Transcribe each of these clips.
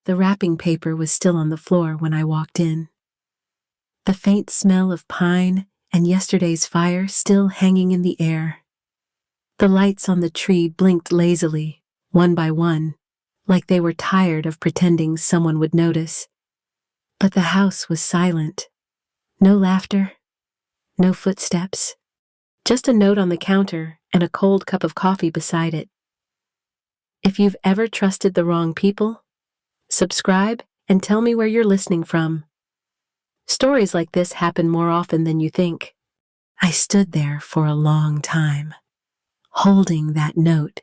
The wrapping paper was still on the floor when I walked in. The faint smell of pine and yesterday's fire still hanging in the air. The lights on the tree blinked lazily, one by one, like they were tired of pretending someone would notice. But the house was silent. No laughter, no footsteps, just a note on the counter and a cold cup of coffee beside it. If you've ever trusted the wrong people, subscribe and tell me where you're listening from. Stories like this happen more often than you think. I stood there for a long time, holding that note,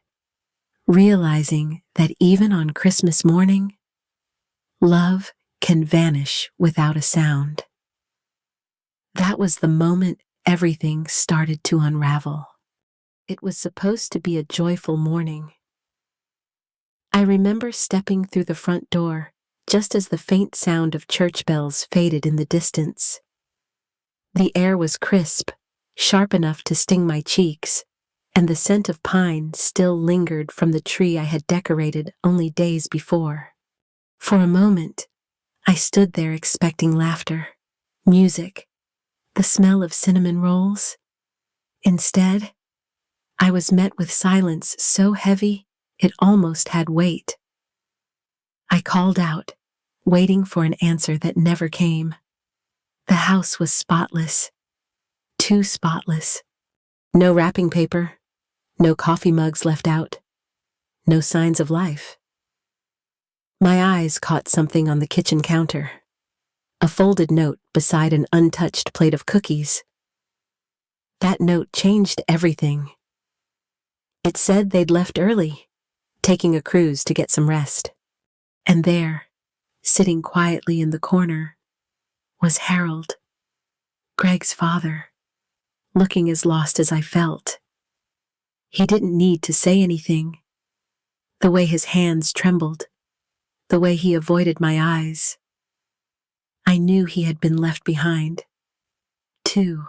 realizing that even on Christmas morning, love can vanish without a sound. That was the moment everything started to unravel. It was supposed to be a joyful morning. I remember stepping through the front door just as the faint sound of church bells faded in the distance. The air was crisp, sharp enough to sting my cheeks, and the scent of pine still lingered from the tree I had decorated only days before. For a moment, I stood there expecting laughter, music, the smell of cinnamon rolls. Instead, I was met with silence so heavy it almost had weight. I called out, waiting for an answer that never came. The house was spotless, too spotless. No wrapping paper, no coffee mugs left out, no signs of life. My eyes caught something on the kitchen counter, a folded note beside an untouched plate of cookies. That note changed everything. It said they'd left early, taking a cruise to get some rest. And there, sitting quietly in the corner, was Harold, Greg's father, looking as lost as I felt. He didn't need to say anything. The way his hands trembled, the way he avoided my eyes. I knew he had been left behind, too.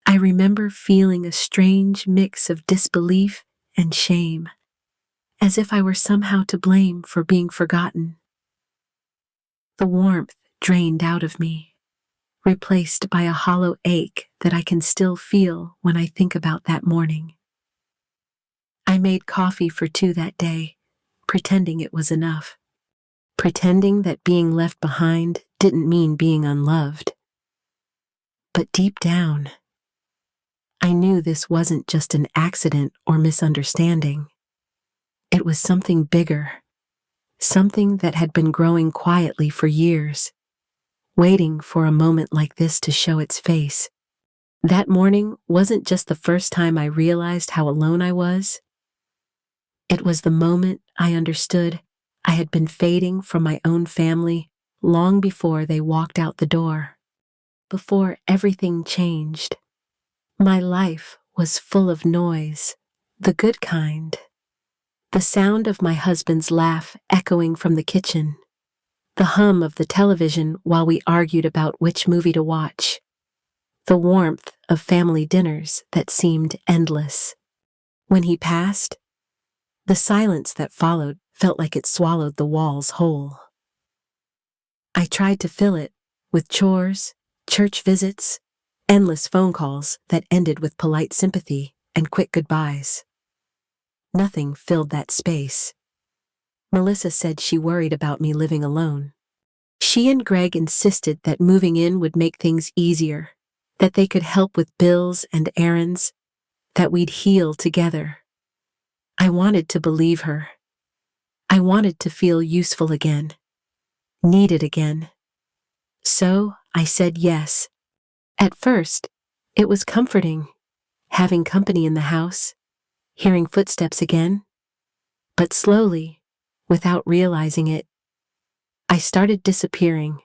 I remember feeling a strange mix of disbelief and shame, as if I were somehow to blame for being forgotten. The warmth drained out of me, replaced by a hollow ache that I can still feel when I think about that morning. I made coffee for 2 that day, pretending it was enough. Pretending that being left behind didn't mean being unloved. But deep down, I knew this wasn't just an accident or misunderstanding. It was something bigger, something that had been growing quietly for years, waiting for a moment like this to show its face. That morning wasn't just the first time I realized how alone I was. It was the moment I understood I had been fading from my own family long before they walked out the door, before everything changed. My life was full of noise, the good kind. The sound of my husband's laugh echoing from the kitchen, the hum of the television while we argued about which movie to watch, the warmth of family dinners that seemed endless. When he passed, the silence that followed felt like it swallowed the walls whole. I tried to fill it with chores, church visits, endless phone calls that ended with polite sympathy and quick goodbyes. Nothing filled that space. Melissa said she worried about me living alone. She and Greg insisted that moving in would make things easier, that they could help with bills and errands, that we'd heal together. I wanted to believe her. I wanted to feel useful again, needed again. So I said yes. At first, it was comforting, having company in the house, hearing footsteps again. But slowly, without realizing it, I started disappearing.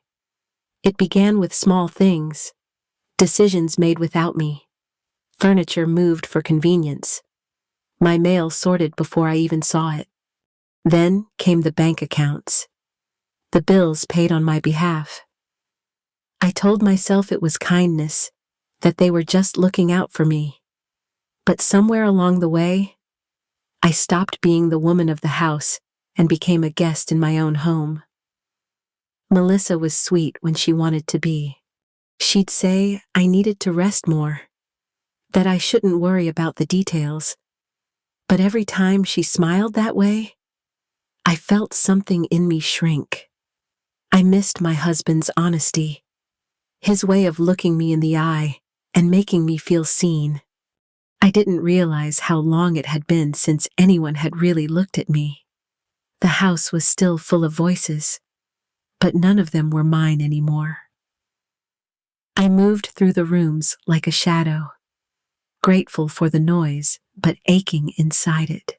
It began with small things, decisions made without me, furniture moved for convenience, my mail sorted before I even saw it. Then came the bank accounts, the bills paid on my behalf. I told myself it was kindness, that they were just looking out for me. But somewhere along the way, I stopped being the woman of the house and became a guest in my own home. Melissa was sweet when she wanted to be. She'd say I needed to rest more, that I shouldn't worry about the details. But every time she smiled that way, I felt something in me shrink. I missed my husband's honesty, his way of looking me in the eye and making me feel seen. I didn't realize how long it had been since anyone had really looked at me. The house was still full of voices, but none of them were mine anymore. I moved through the rooms like a shadow, grateful for the noise, but aching inside it.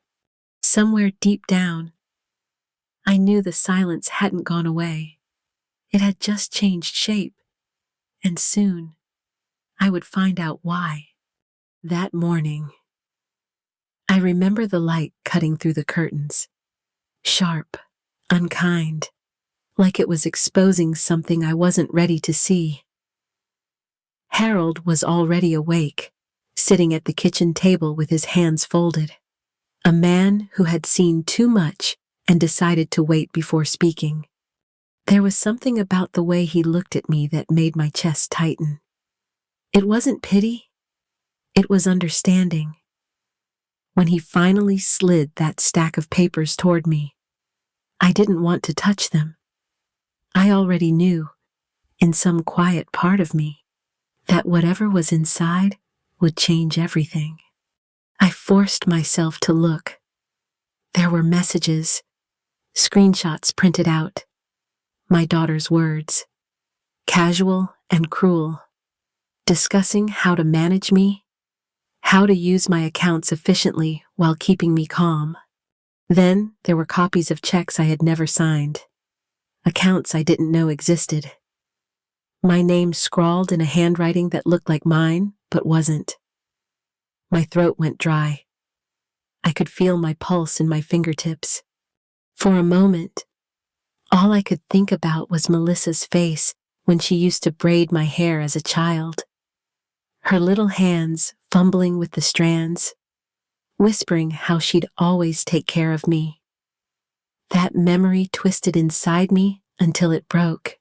Somewhere deep down, I knew the silence hadn't gone away. It had just changed shape, and soon I would find out why. That morning, I remember the light cutting through the curtains, sharp, unkind, like it was exposing something I wasn't ready to see. Harold was already awake, sitting at the kitchen table with his hands folded. A man who had seen too much and decided to wait before speaking. There was something about the way he looked at me that made my chest tighten. It wasn't pity, it was understanding. When he finally slid that stack of papers toward me, I didn't want to touch them. I already knew, in some quiet part of me, that whatever was inside would change everything. I forced myself to look. There were messages, screenshots printed out, my daughter's words, casual and cruel, discussing how to manage me, how to use my accounts efficiently while keeping me calm. Then there were copies of checks I had never signed, accounts I didn't know existed. My name scrawled in a handwriting that looked like mine, but wasn't. My throat went dry. I could feel my pulse in my fingertips. For a moment, all I could think about was Melissa's face when she used to braid my hair as a child. Her little hands fumbling with the strands, whispering how she'd always take care of me. That memory twisted inside me until it broke.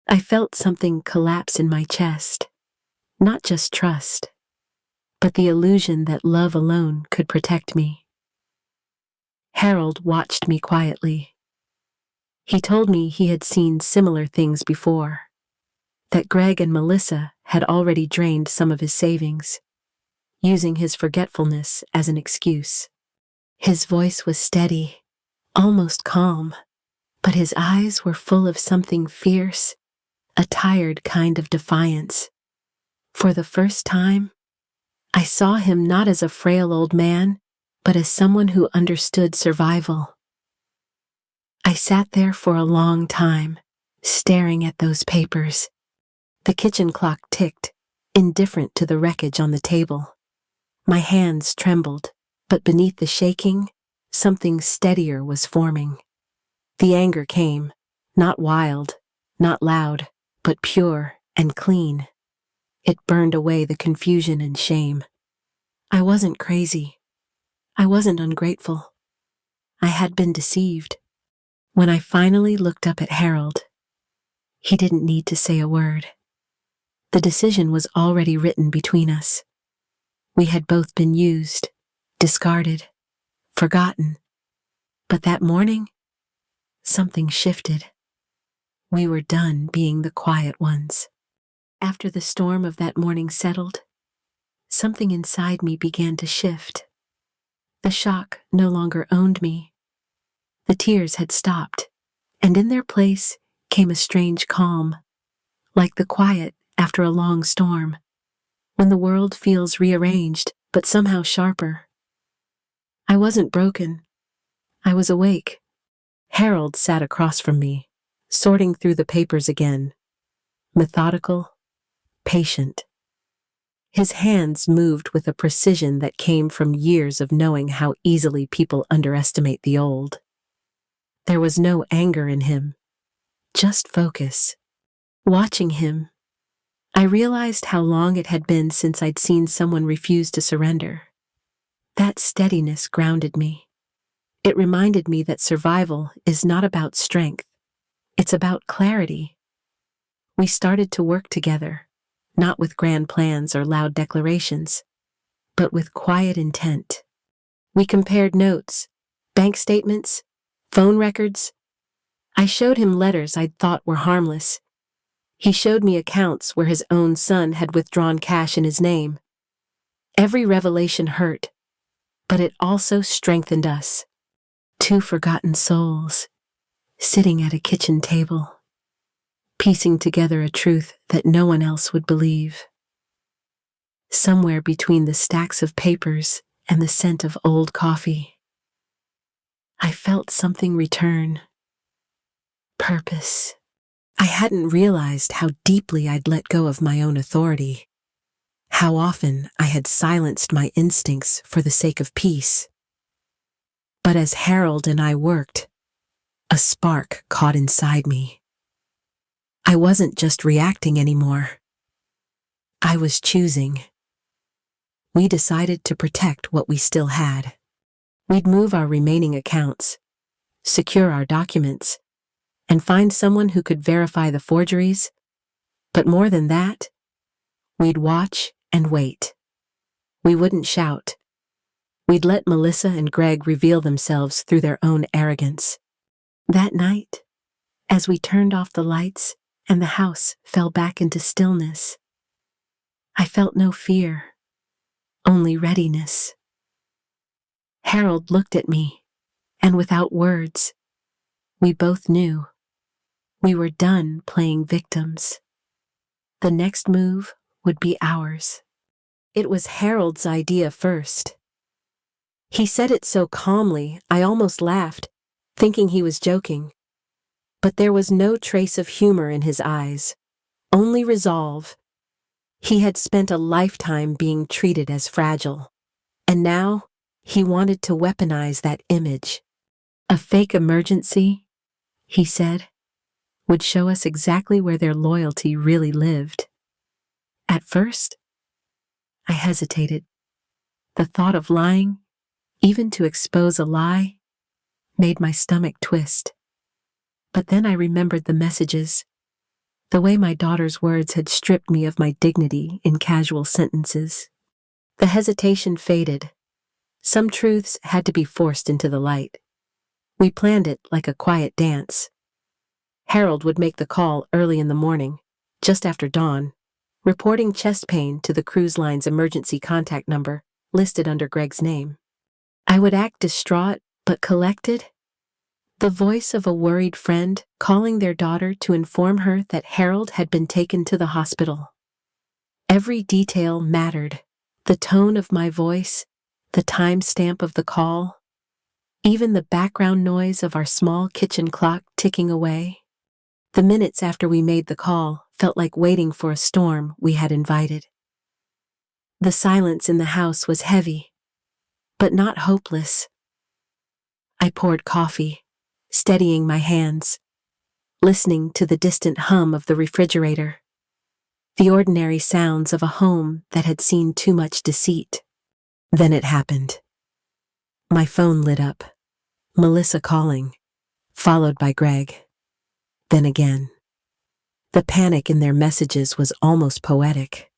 I felt something collapse in my chest. Not just trust, but the illusion that love alone could protect me. Harold watched me quietly. He told me he had seen similar things before, that Greg and Melissa had already drained some of his savings, using his forgetfulness as an excuse. His voice was steady, almost calm, but his eyes were full of something fierce, a tired kind of defiance. For the first time, I saw him not as a frail old man, but as someone who understood survival. I sat there for a long time, staring at those papers. The kitchen clock ticked, indifferent to the wreckage on the table. My hands trembled, but beneath the shaking, something steadier was forming. The anger came, not wild, not loud, but pure and clean. It burned away the confusion and shame. I wasn't crazy. I wasn't ungrateful. I had been deceived. When I finally looked up at Harold, he didn't need to say a word. The decision was already written between us. We had both been used, discarded, forgotten. But that morning, something shifted. We were done being the quiet ones. After the storm of that morning settled, something inside me began to shift. The shock no longer owned me. The tears had stopped, and in their place came a strange calm, like the quiet after a long storm, when the world feels rearranged but somehow sharper. I wasn't broken. I was awake. Harold sat across from me, sorting through the papers again, methodical, patient. His hands moved with a precision that came from years of knowing how easily people underestimate the old. There was no anger in him, just focus. Watching him, I realized how long it had been since I'd seen someone refuse to surrender. That steadiness grounded me. It reminded me that survival is not about strength, It's about clarity. We started to work together, not with grand plans or loud declarations, but with quiet intent. We compared notes, bank statements, phone records. I showed him letters I'd thought were harmless. He showed me accounts where his own son had withdrawn cash in his name. Every revelation hurt, but it also strengthened us. Two forgotten souls, sitting at a kitchen table, piecing together a truth that no one else would believe. Somewhere between the stacks of papers and the scent of old coffee, I felt something return. Purpose. I hadn't realized how deeply I'd let go of my own authority, how often I had silenced my instincts for the sake of peace. But as Harold and I worked, a spark caught inside me. I wasn't just reacting anymore. I was choosing. We decided to protect what we still had. We'd move our remaining accounts, secure our documents, and find someone who could verify the forgeries. But more than that, we'd watch and wait. We wouldn't shout. We'd let Melissa and Greg reveal themselves through their own arrogance. That night, as we turned off the lights and the house fell back into stillness, I felt no fear, only readiness. Harold looked at me, and without words, we both knew we were done playing victims. The next move would be ours. It was Harold's idea first. He said it so calmly, I almost laughed, thinking he was joking. But there was no trace of humor in his eyes, only resolve. He had spent a lifetime being treated as fragile, and now he wanted to weaponize that image. A fake emergency, he said, would show us exactly where their loyalty really lived. At first, I hesitated. The thought of lying, even to expose a lie, made my stomach twist. But then I remembered the messages, the way my daughter's words had stripped me of my dignity in casual sentences. The hesitation faded. Some truths had to be forced into the light. We planned it like a quiet dance. Harold would make the call early in the morning, just after dawn, reporting chest pain to the cruise line's emergency contact number listed under Greg's name. I would act distraught but collected, the voice of a worried friend calling their daughter to inform her that Harold had been taken to the hospital. Every detail mattered, the tone of my voice, the timestamp of the call, even the background noise of our small kitchen clock ticking away. The minutes after we made the call felt like waiting for a storm we had invited. The silence in the house was heavy, but not hopeless. I poured coffee, steadying my hands, listening to the distant hum of the refrigerator, the ordinary sounds of a home that had seen too much deceit. Then it happened. My phone lit up, Melissa calling, followed by Greg. Then again. The panic in their messages was almost poetic.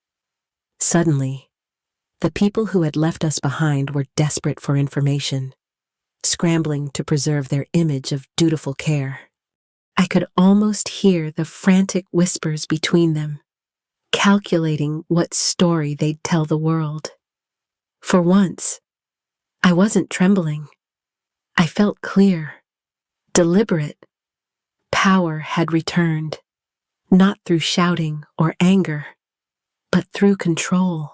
Suddenly, the people who had left us behind were desperate for information, scrambling to preserve their image of dutiful care. I could almost hear the frantic whispers between them, calculating what story they'd tell the world. For once, I wasn't trembling. I felt clear, deliberate. Power had returned, not through shouting or anger, but through control.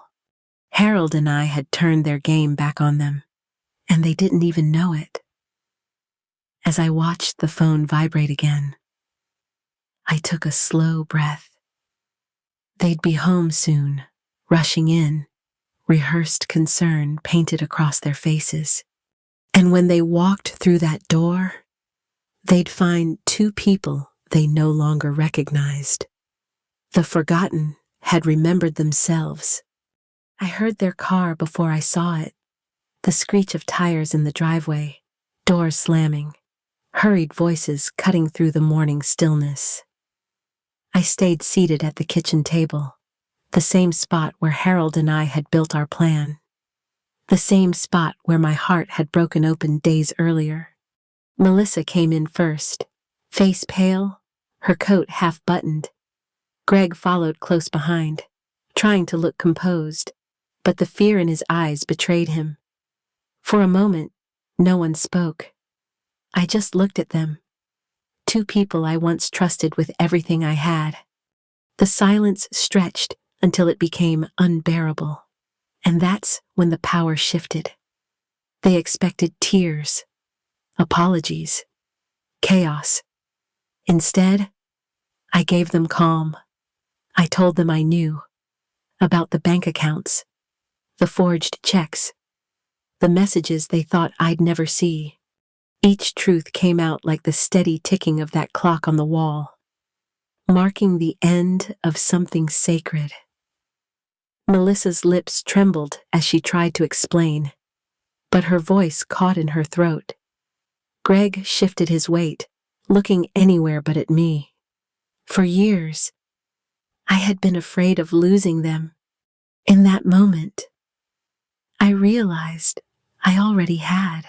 Harold and I had turned their game back on them, and they didn't even know it. As I watched the phone vibrate again, I took a slow breath. They'd be home soon, rushing in, rehearsed concern painted across their faces. And when they walked through that door, they'd find two people they no longer recognized. The forgotten had remembered themselves. I heard their car before I saw it, the screech of tires in the driveway, doors slamming, hurried voices cutting through the morning stillness. I stayed seated at the kitchen table, the same spot where Harold and I had built our plan, the same spot where my heart had broken open days earlier. Melissa came in first, face pale, her coat half-buttoned. Greg followed close behind, trying to look composed, but the fear in his eyes betrayed him. For a moment, no one spoke. I just looked at them. Two people I once trusted with everything I had. The silence stretched until it became unbearable. And that's when the power shifted. They expected tears, apologies, chaos. Instead, I gave them calm. I told them I knew about the bank accounts, the forged checks, the messages they thought I'd never see. Each truth came out like the steady ticking of that clock on the wall, marking the end of something sacred. Melissa's lips trembled as she tried to explain, but her voice caught in her throat. Greg shifted his weight, looking anywhere but at me. For years, I had been afraid of losing them. In that moment, I realized I already had.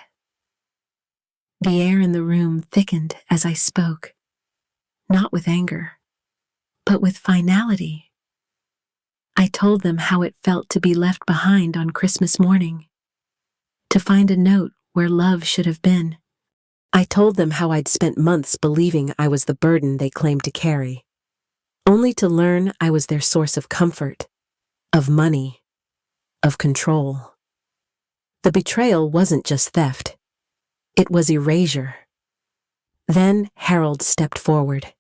The air in the room thickened as I spoke, not with anger, but with finality. I told them how it felt to be left behind on Christmas morning, to find a note where love should have been. I told them how I'd spent months believing I was the burden they claimed to carry, only to learn I was their source of comfort, of money, of control. The betrayal wasn't just theft. It was erasure. Then Harold stepped forward.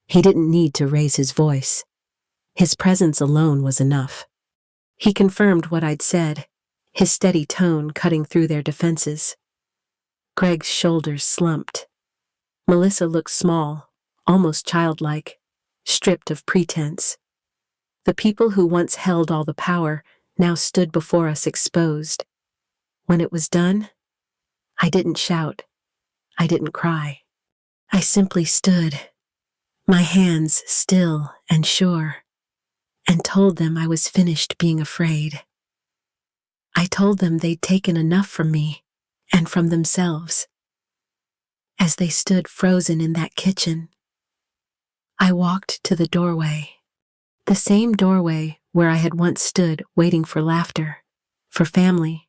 He didn't need to raise his voice. His presence alone was enough. He confirmed what I'd said, his steady tone cutting through their defenses. Greg's shoulders slumped. Melissa looked small, almost childlike, stripped of pretense. The people who once held all the power now stood before us exposed. When it was done, I didn't shout. I didn't cry. I simply stood, my hands still and sure, and told them I was finished being afraid. I told them they'd taken enough from me and from themselves. As they stood frozen in that kitchen, I walked to the doorway, the same doorway where I had once stood waiting for laughter, for family,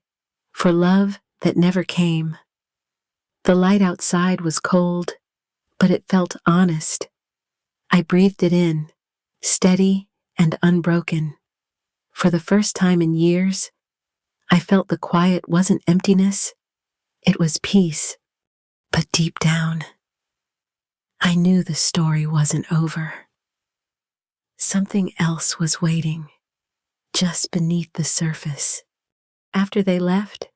for love that never came. The light outside was cold, but it felt honest. I breathed it in, steady and unbroken. For the first time in years, I felt the quiet wasn't emptiness, it was peace. But deep down, I knew the story wasn't over. Something else was waiting, just beneath the surface. After they left,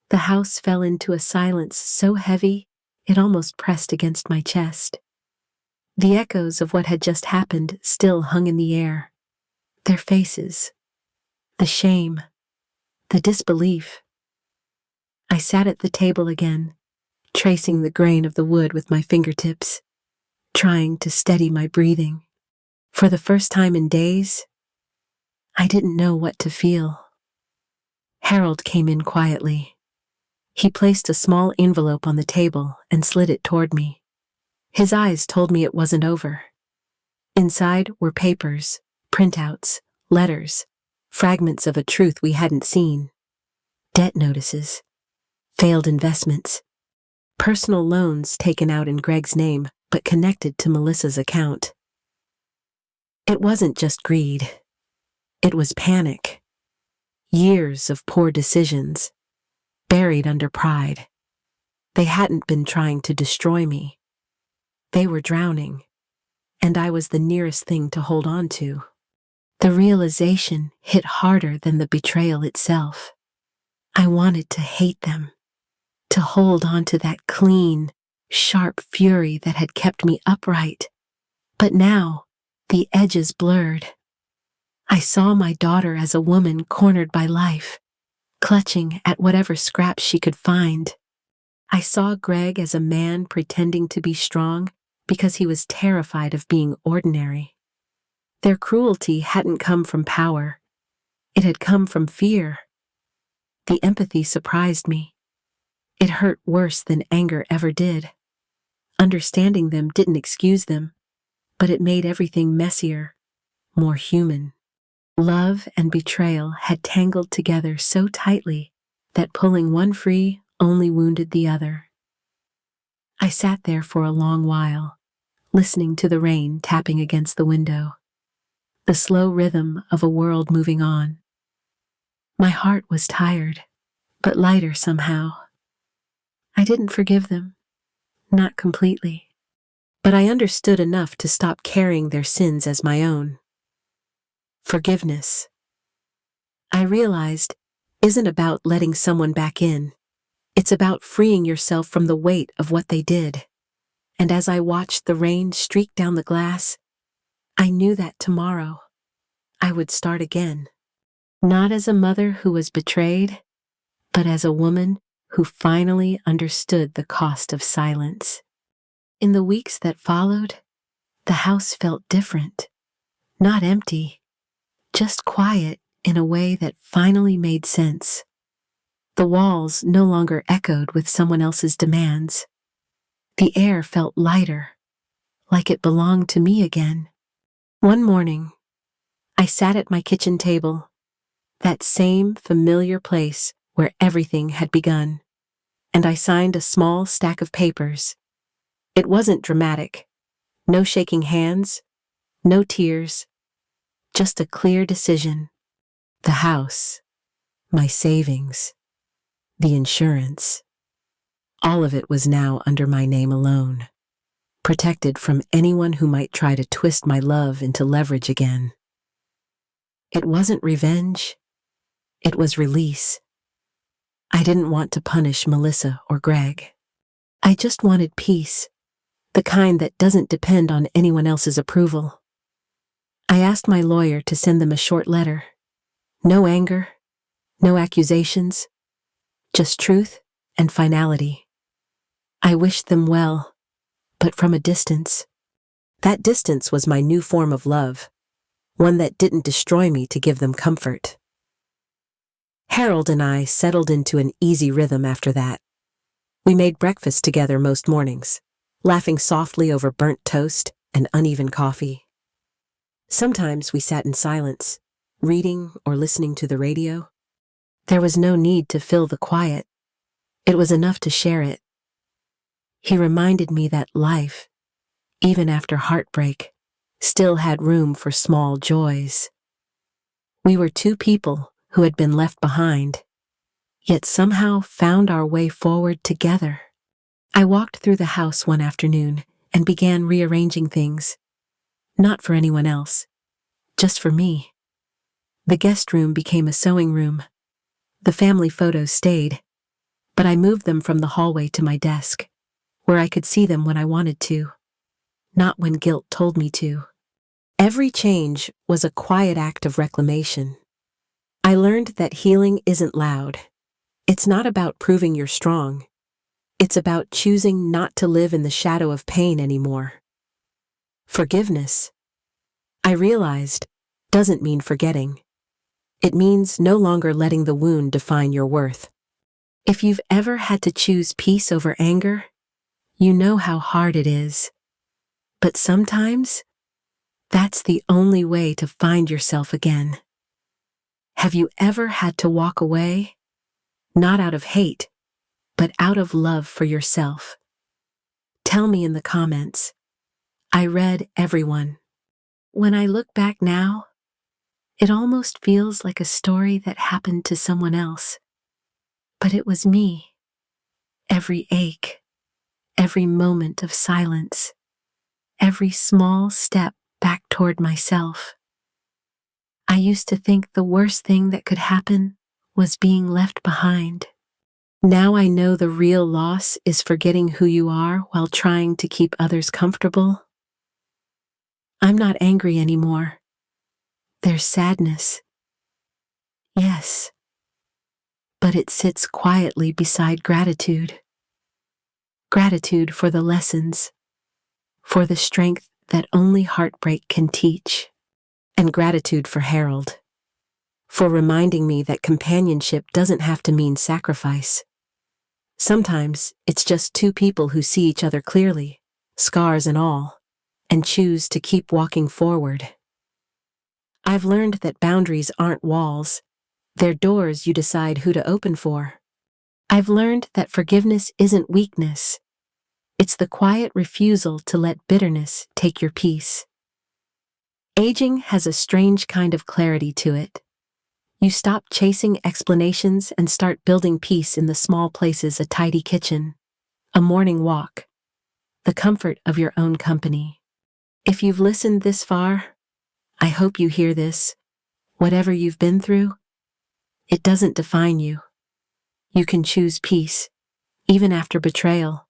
the house fell into a silence so heavy it almost pressed against my chest. The echoes of what had just happened still hung in the air. Their faces, the shame, the disbelief. I sat at the table again, tracing the grain of the wood with my fingertips, trying to steady my breathing. For the first time in days, I didn't know what to feel. Harold came in quietly. He placed a small envelope on the table and slid it toward me. His eyes told me it wasn't over. Inside were papers, printouts, letters, fragments of a truth we hadn't seen, debt notices, failed investments, personal loans taken out in Greg's name but connected to Melissa's account. It wasn't just greed. It was panic. Years of poor decisions, buried under pride. They hadn't been trying to destroy me. They were drowning, and I was the nearest thing to hold on to. The realization hit harder than the betrayal itself. I wanted to hate them, to hold on to that clean, sharp fury that had kept me upright. But now, the edges blurred. I saw my daughter as a woman cornered by life, clutching at whatever scraps she could find. I saw Greg as a man pretending to be strong because he was terrified of being ordinary. Their cruelty hadn't come from power. It had come from fear. The empathy surprised me. It hurt worse than anger ever did. Understanding them didn't excuse them, but it made everything messier, more human. Love and betrayal had tangled together so tightly that pulling one free only wounded the other. I sat there for a long while, listening to the rain tapping against the window, the slow rhythm of a world moving on. My heart was tired, but lighter somehow. I didn't forgive them, not completely, but I understood enough to stop carrying their sins as my own. Forgiveness, I realized, isn't about letting someone back in. It's about freeing yourself from the weight of what they did. And as I watched the rain streak down the glass, I knew that tomorrow I would start again. Not as a mother who was betrayed, but as a woman who finally understood the cost of silence. In the weeks that followed, the house felt different. Not empty, just quiet in a way that finally made sense. The walls no longer echoed with someone else's demands. The air felt lighter, like it belonged to me again. One morning, I sat at my kitchen table, that same familiar place where everything had begun, and I signed a small stack of papers. It wasn't dramatic. No shaking hands, no tears, just a clear decision. The house, my savings, the insurance. All of it was now under my name alone, protected from anyone who might try to twist my love into leverage again. It wasn't revenge, it was release. I didn't want to punish Melissa or Greg. I just wanted peace, the kind that doesn't depend on anyone else's approval. I asked my lawyer to send them a short letter. No anger, no accusations, just truth and finality. I wished them well, but from a distance. That distance was my new form of love, one that didn't destroy me to give them comfort. Harold and I settled into an easy rhythm after that. We made breakfast together most mornings, laughing softly over burnt toast and uneven coffee. Sometimes we sat in silence, reading or listening to the radio. There was no need to fill the quiet. It was enough to share it. He reminded me that life, even after heartbreak, still had room for small joys. We were two people who had been left behind, yet somehow found our way forward together. I walked through the house one afternoon and began rearranging things. Not for anyone else, just for me. The guest room became a sewing room. The family photos stayed, but I moved them from the hallway to my desk, where I could see them when I wanted to, not when guilt told me to. Every change was a quiet act of reclamation. I learned that healing isn't loud. It's not about proving you're strong. It's about choosing not to live in the shadow of pain anymore. Forgiveness, I realized, doesn't mean forgetting. It means no longer letting the wound define your worth. If you've ever had to choose peace over anger, you know how hard it is. But sometimes, that's the only way to find yourself again. Have you ever had to walk away? Not out of hate, but out of love for yourself. Tell me in the comments. I read everyone. When I look back now, it almost feels like a story that happened to someone else. But it was me. Every ache, every moment of silence, every small step back toward myself. I used to think the worst thing that could happen was being left behind. Now I know the real loss is forgetting who you are while trying to keep others comfortable. I'm not angry anymore. There's sadness. Yes. But it sits quietly beside gratitude. Gratitude for the lessons, for the strength that only heartbreak can teach. And gratitude for Harold, for reminding me that companionship doesn't have to mean sacrifice. Sometimes it's just two people who see each other clearly, scars and all, and choose to keep walking forward. I've learned that boundaries aren't walls, they're doors you decide who to open for. I've learned that forgiveness isn't weakness, it's the quiet refusal to let bitterness take your peace. Aging has a strange kind of clarity to it. You stop chasing explanations and start building peace in the small places: a tidy kitchen, a morning walk, the comfort of your own company. If you've listened this far, I hope you hear this. Whatever you've been through, it doesn't define you. You can choose peace, even after betrayal.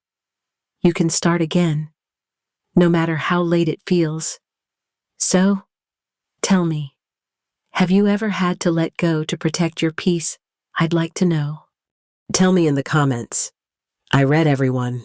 You can start again, no matter how late it feels. So, tell me, have you ever had to let go to protect your peace? I'd like to know. Tell me in the comments. I read everyone.